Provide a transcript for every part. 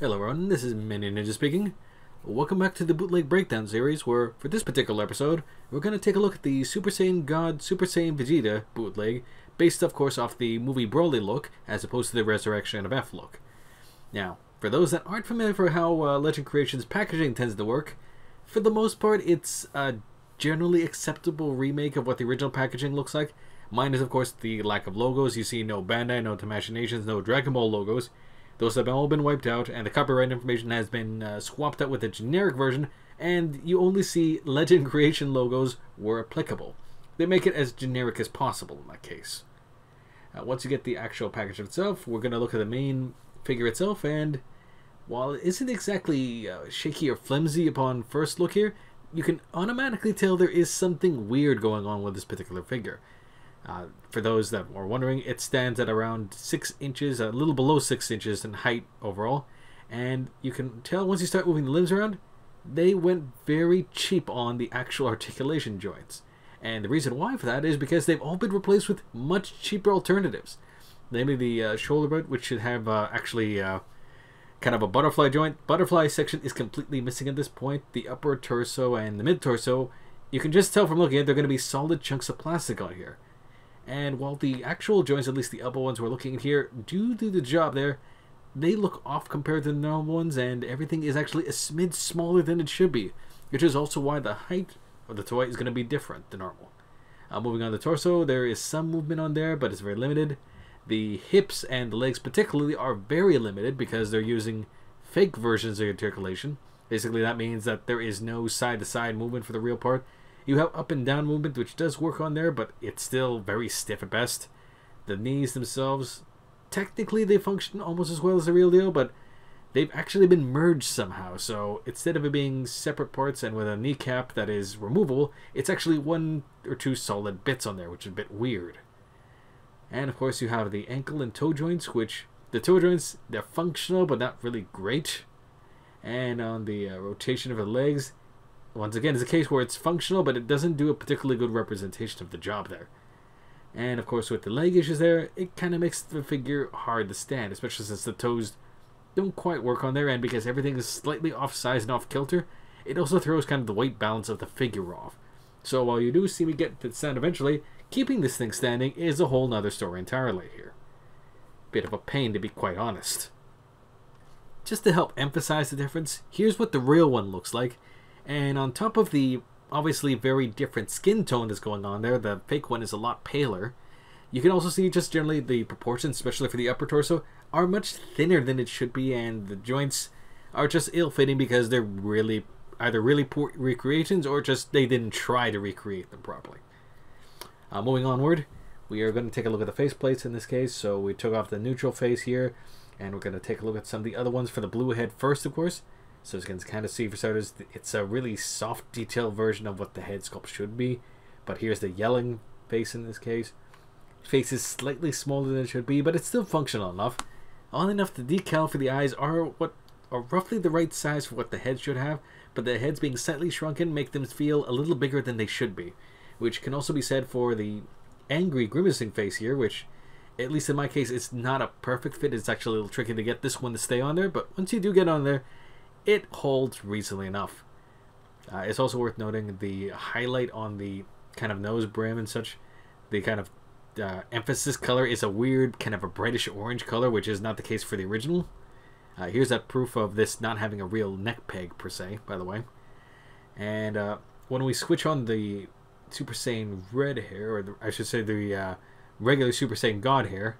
Hello everyone, this is Minion Ninja speaking. Welcome back to the Bootleg Breakdown series, where for this particular episode, we're going to take a look at the Super Saiyan God Super Saiyan Vegeta bootleg, based of course off the movie Broly look, as opposed to the Resurrection of F look. Now, for those that aren't familiar for how Legend Creations packaging tends to work, for the most part it's a generally acceptable remake of what the original packaging looks like. Mine is of course the lack of logos. You see no Bandai, no Tamashii Nations, no Dragon Ball logos. Those have all been wiped out, and the copyright information has been swapped out with a generic version, and you only see Legend Creation logos where applicable. They make it as generic as possible in that case. Once you get the actual package itself, we're going to look at the main figure itself, and while it isn't exactly shaky or flimsy upon first look here, you can automatically tell there is something weird going on with this particular figure. For those that are wondering, it stands at around 6 inches, a little below 6 inches in height overall, and you can tell once you start moving the limbs around, they went very cheap on the actual articulation joints. And the reason why for that is because they've all been replaced with much cheaper alternatives. Namely the shoulder bout, which should have kind of a butterfly joint. Butterfly section is completely missing at this point. The upper torso and the mid-torso, you can just tell from looking at it, they're going to be solid chunks of plastic on here. And while the actual joints, at least the elbow ones we're looking at here, do the job there, they look off compared to the normal ones, and everything is actually a smidge smaller than it should be, which is also why the height of the toy is going to be different than normal. Moving on the torso, there is some movement on there, but it's very limited. The hips and the legs particularly are very limited because they're using fake versions of articulation. Basically that means that there is no side-to-side movement for the real part. You have up and down movement, which does work on there, but it's still very stiff at best. The knees themselves, technically they function almost as well as the real deal, but they've actually been merged somehow. So instead of it being separate parts and with a kneecap that is removable, it's actually one or two solid bits on there, which is a bit weird. And of course you have the ankle and toe joints, which the toe joints, they're functional but not really great. And on the rotation of the legs, once again, it's a case where it's functional, but it doesn't do a particularly good representation of the job there. And of course, with the leg issues there, it kind of makes the figure hard to stand, especially since the toes don't quite work on there, and because everything is slightly off size and off kilter, it also throws kind of the weight balance of the figure off. So while you do see me get to stand eventually, keeping this thing standing is a whole nother story entirely here. Bit of a pain, to be quite honest. Just to help emphasize the difference, here's what the real one looks like. And on top of the obviously very different skin tone that's going on there, the fake one is a lot paler. You can also see just generally the proportions, especially for the upper torso, are much thinner than it should be, and the joints are just ill-fitting because they're really either really poor recreations or just they didn't try to recreate them properly. Moving onward, we are going to take a look at the face plates in this case. So we took off the neutral face here, and we're going to take a look at some of the other ones for the blue head first, of course. So as you can kind of see, for starters, it's a really soft, detailed version of what the head sculpt should be. But here's the yelling face in this case. Face is slightly smaller than it should be, but it's still functional enough. Oddly enough, the decal for the eyes are roughly the right size for what the head should have, but the heads being slightly shrunken make them feel a little bigger than they should be. Which can also be said for the angry, grimacing face here, which, at least in my case, it's not a perfect fit. It's actually a little tricky to get this one to stay on there, but once you do get on there, it holds reasonably enough. It's also worth noting the highlight on the kind of nose brim and such. The kind of emphasis color is a weird kind of a brightish orange color, which is not the case for the original. Here's that proof of this not having a real neck peg per se, by the way. And when we switch on the Super Saiyan red hair, or I should say the regular Super Saiyan God hair,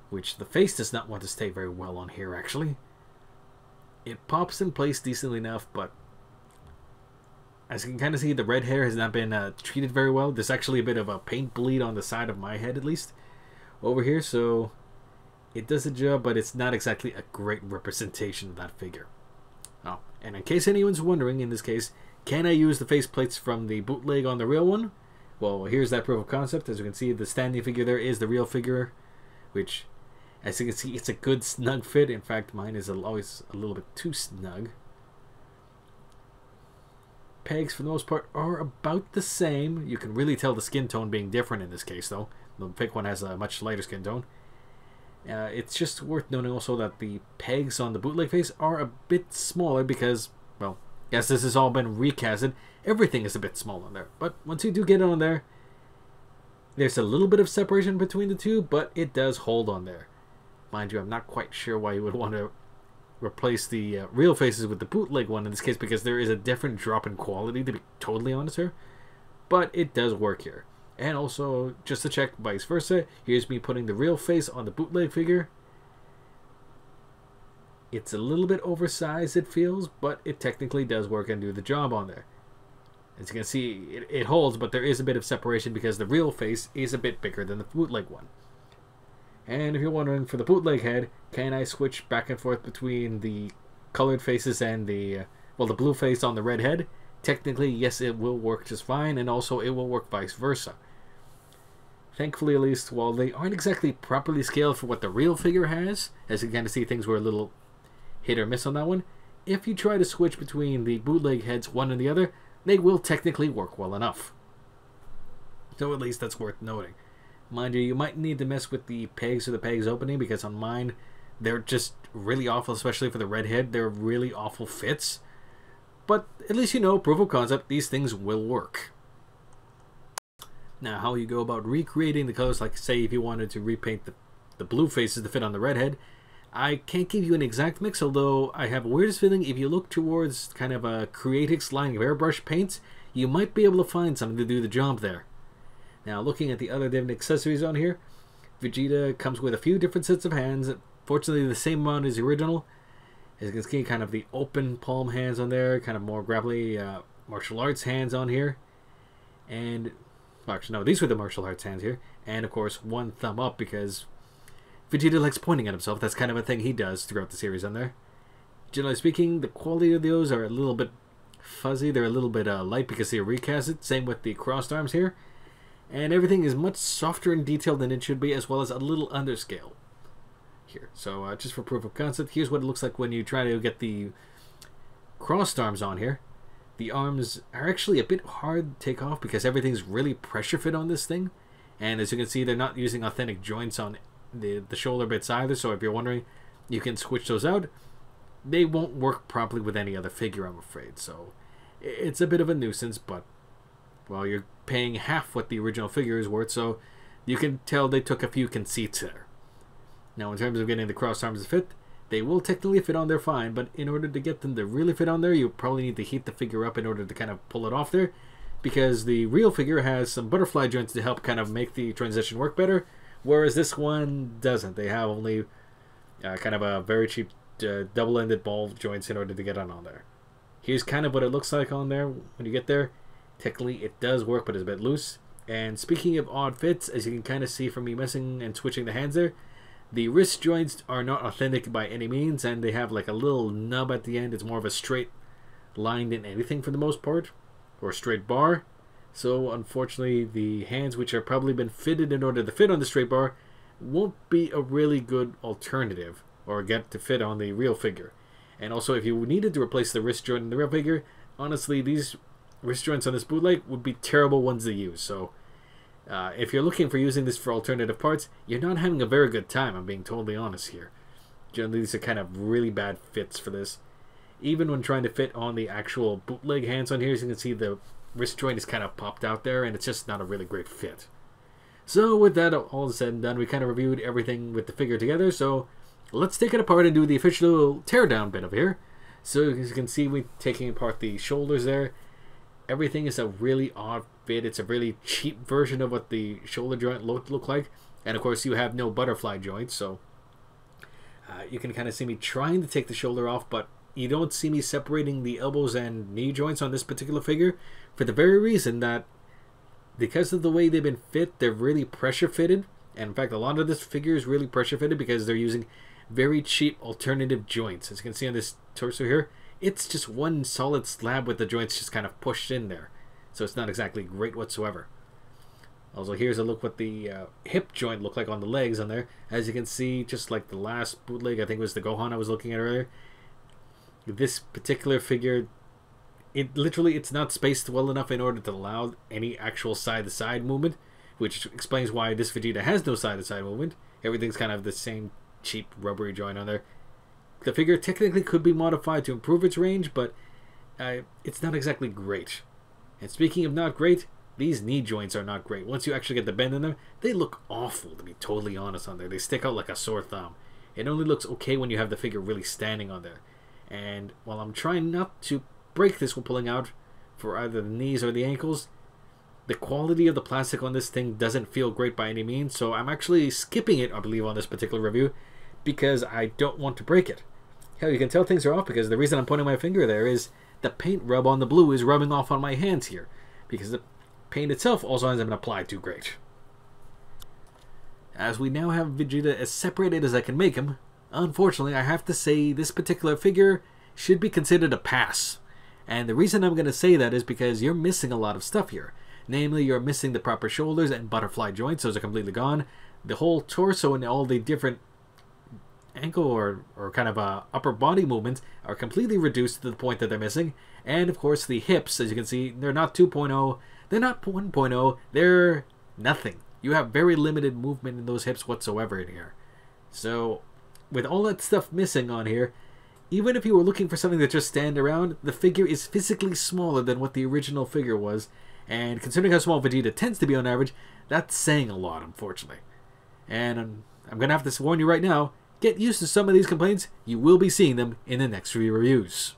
which the face does not want to stay very well on here actually. It pops in place decently enough, but as you can kind of see, the red hair has not been treated very well. There's actually a bit of a paint bleed on the side of my head, at least, over here, so it does the job, but it's not exactly a great representation of that figure. Oh, and in case anyone's wondering, in this case, can I use the faceplates from the bootleg on the real one? Well, here's that proof of concept. As you can see, the standing figure there is the real figure, which, as you can see, it's a good snug fit. In fact, mine is always a little bit too snug. Pegs, for the most part, are about the same. You can really tell the skin tone being different in this case, though. The fake one has a much lighter skin tone. It's just worth noting also that the pegs on the bootleg face are a bit smaller because, well, yes, this has all been recasted. Everything is a bit small on there. But once you do get on there, there's a little bit of separation between the two, but it does hold on there. Mind you, I'm not quite sure why you would want to replace the real faces with the bootleg one in this case, because there is a different drop in quality, to be totally honest here. But it does work here. And also, just to check vice versa, here's me putting the real face on the bootleg figure. It's a little bit oversized, it feels, but it technically does work and do the job on there. As you can see, it holds, but there is a bit of separation because the real face is a bit bigger than the bootleg one. And if you're wondering, for the bootleg head, can I switch back and forth between the colored faces and the blue face on the red head? Technically, yes, it will work just fine, and also it will work vice versa. Thankfully, at least, while they aren't exactly properly scaled for what the real figure has, as you can kind of see things were a little hit or miss on that one, if you try to switch between the bootleg heads, one and the other, they will technically work well enough. So at least that's worth noting. Mind you, you might need to mess with the pegs or the pegs opening, because on mine, they're just really awful, especially for the red head. They're really awful fits. But at least you know, proof of concept, these things will work. Now, how you go about recreating the colors, like say if you wanted to repaint the blue faces to fit on the red head, I can't give you an exact mix, although I have a weirdest feeling if you look towards kind of a Creatix line of airbrush paints, you might be able to find something to do the job there. Now, looking at the other different accessories on here, Vegeta comes with a few different sets of hands, fortunately the same amount as the original. As you can see, kind of the open palm hands on there, kind of more grapply martial arts hands on here. And, well, actually no, these were the martial arts hands here. And of course, one thumb up because Vegeta likes pointing at himself. That's kind of a thing he does throughout the series on there. Generally speaking, the quality of those are a little bit fuzzy. They're a little bit light because they recast it. Same with the crossed arms here. And everything is much softer and detailed than it should be, as well as a little underscale here. So just for proof of concept, here's what it looks like when you try to get the crossed arms on here. The arms are actually a bit hard to take off because everything's really pressure fit on this thing. And as you can see, they're not using authentic joints on the shoulder bits either. So if you're wondering, you can switch those out. They won't work properly with any other figure, I'm afraid. So it's a bit of a nuisance, but well, you're paying half what the original figure is worth, so you can tell they took a few conceits there. Now, in terms of getting the crossed arms to fit, they will technically fit on there fine, but in order to get them to really fit on there, you probably need to heat the figure up in order to kind of pull it off there, because the real figure has some butterfly joints to help kind of make the transition work better, whereas this one doesn't. They have only kind of a very cheap double-ended ball joints in order to get on there. Here's kind of what it looks like on there when you get there. Technically, it does work, but it's a bit loose. And speaking of odd fits, as you can kind of see from me messing and switching the hands there, the wrist joints are not authentic by any means, and they have like a little nub at the end. It's more of a straight line than anything for the most part, or a straight bar. So unfortunately, the hands, which have probably been fitted in order to fit on the straight bar, won't be a really good alternative or get to fit on the real figure. And also, if you needed to replace the wrist joint in the real figure, honestly, these wrist joints on this bootleg would be terrible ones to use. So if you're looking for using this for alternative parts, you're not having a very good time, I'm being totally honest here. Generally, these are kind of really bad fits for this. Even when trying to fit on the actual bootleg hands on here, as you can see, the wrist joint is kind of popped out there, and it's just not a really great fit. So with that all said and done, we kind of reviewed everything with the figure together, so let's take it apart and do the official teardown bit of here. So as you can see, we're taking apart the shoulders there. Everything is a really odd fit. It's a really cheap version of what the shoulder joint look like. And of course, you have no butterfly joint, so you can kind of see me trying to take the shoulder off, but you don't see me separating the elbows and knee joints on this particular figure for the very reason that because of the way they've been fit, they're really pressure fitted. And in fact, a lot of this figure is really pressure fitted because they're using very cheap alternative joints. As you can see on this torso here, it's just one solid slab with the joints just kind of pushed in there. So it's not exactly great whatsoever. Also, here's a look what the hip joint looked like on the legs on there. As you can see, just like the last bootleg, I think it was the Gohan I was looking at earlier. This particular figure, it's not spaced well enough in order to allow any actual side-to-side movement, which explains why this Vegeta has no side-to-side movement. Everything's kind of the same cheap rubbery joint on there. The figure technically could be modified to improve its range, but it's not exactly great. And speaking of not great, these knee joints are not great. Once you actually get the bend in them, they look awful, to be totally honest on there. They stick out like a sore thumb. It only looks okay when you have the figure really standing on there. And while I'm trying not to break this when pulling out for either the knees or the ankles, the quality of the plastic on this thing doesn't feel great by any means, so I'm actually skipping it, I believe, on this particular review, because I don't want to break it. Hell, you can tell things are off because the reason I'm pointing my finger there is the paint rub on the blue is rubbing off on my hands here, because the paint itself also hasn't been applied too great. As we now have Vegeta as separated as I can make him, unfortunately I have to say this particular figure should be considered a pass. And the reason I'm going to say that is because you're missing a lot of stuff here. Namely, you're missing the proper shoulders and butterfly joints, those are completely gone. The whole torso and all the different ankle or kind of upper body movements are completely reduced to the point that they're missing. And of course the hips, as you can see, they're not 2.0, they're not 1.0, they're nothing. You have very limited movement in those hips whatsoever in here. So with all that stuff missing on here, even if you were looking for something that just stand around, the figure is physically smaller than what the original figure was. And considering how small Vegeta tends to be on average, that's saying a lot, unfortunately. And I'm going to have to warn you right now, get used to some of these complaints. You will be seeing them in the next few reviews.